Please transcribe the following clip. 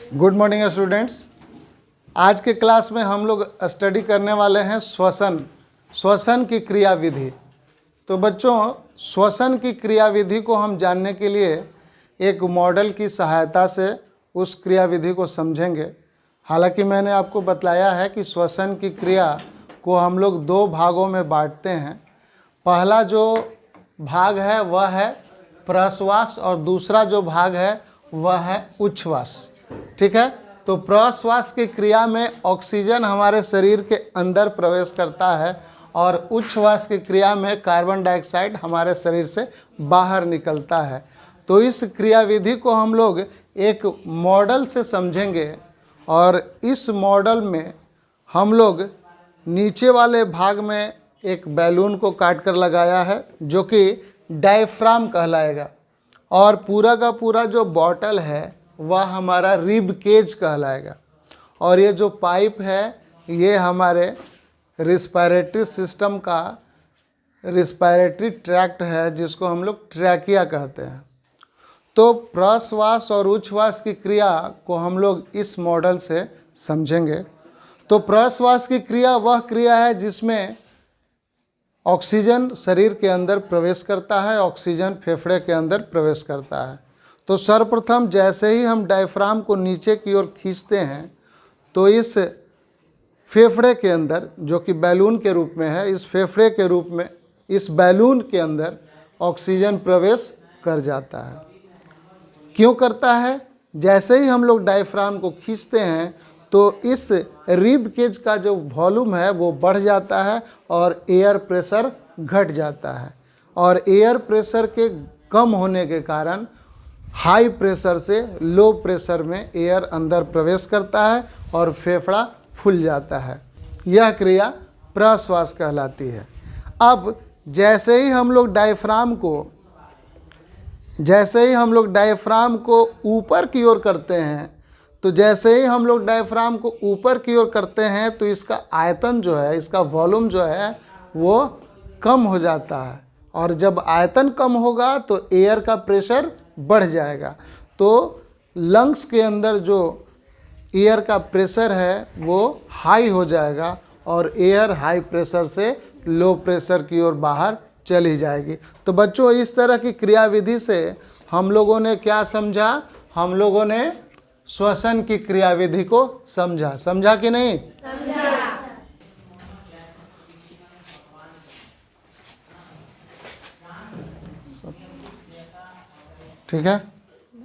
Good morning students. आज के class में हम लोग स्टडी करने वाले हैं श्वसन की क्रियाविधि। तो बच्चों, श्वसन की क्रियाविधि को हम जानने के लिए एक मॉडल की सहायता से उस क्रियाविधि को समझेंगे। हालांकि मैंने आपको बतलाया है कि श्वसन की क्रिया को हम लोग दो भागों में बांटते हैं। पहला जो भाग है वह है प्रश्वास और दूसरा जो भाग है वह है उच्छ्वास। ठीक है, तो प्रश्वास की क्रिया में ऑक्सीजन हमारे शरीर के अंदर प्रवेश करता है और उच्छ्वास की क्रिया में कार्बन डाइऑक्साइड हमारे शरीर से बाहर निकलता है। तो इस क्रियाविधि को हम लोग एक मॉडल से समझेंगे और इस मॉडल में हम लोग नीचे वाले भाग में एक बैलून को काट कर लगाया है जो कि डायफ्राम कहलाएगा, और पूरा का पूरा जो बॉटल है वह हमारा रिब केज कहलाएगा। और ये जो पाइप है ये हमारे रिस्पायरेटरी सिस्टम का रिस्पायरेटरी ट्रैक्ट है जिसको हम लोग ट्रैकिया कहते हैं। तो प्रश्वास और उच्छ्वास की क्रिया को हम लोग इस मॉडल से समझेंगे। तो प्रश्वास की क्रिया वह क्रिया है जिसमें ऑक्सीजन शरीर के अंदर प्रवेश करता है, ऑक्सीजन फेफड़े के अंदर प्रवेश करता है। तो सर्वप्रथम जैसे ही हम डायफ्राम को नीचे की ओर खींचते हैं तो इस फेफड़े के अंदर, जो कि बैलून के रूप में है, इस फेफड़े के रूप में इस बैलून के अंदर ऑक्सीजन प्रवेश कर जाता है। क्यों करता है? जैसे ही हम लोग डायफ्राम को खींचते हैं तो इस रिब केज का जो वॉल्यूम है वो बढ़ जाता है और एयर प्रेशर घट जाता है, और एयर प्रेशर के कम होने के कारण हाई प्रेशर से लो प्रेशर में एयर अंदर प्रवेश करता है और फेफड़ा फूल जाता है। यह क्रिया प्रश्वास कहलाती है। अब जैसे ही हम लोग डायफ्राम को ऊपर की ओर करते हैं, तो जैसे ही हम लोग डायफ्राम को ऊपर की ओर करते हैं तो इसका आयतन जो है, इसका वॉल्यूम जो है वो कम हो जाता है, और जब आयतन कम होगा तो एयर का प्रेशर बढ़ जाएगा। तो लंग्स के अंदर जो एयर का प्रेशर है वो हाई हो जाएगा और एयर हाई प्रेशर से लो प्रेशर की ओर बाहर चली जाएगी। तो बच्चों, इस तरह की क्रियाविधि से हम लोगों ने क्या समझा? हम लोगों ने श्वसन की क्रियाविधि को समझा कि नहीं? समझा। ठीक है।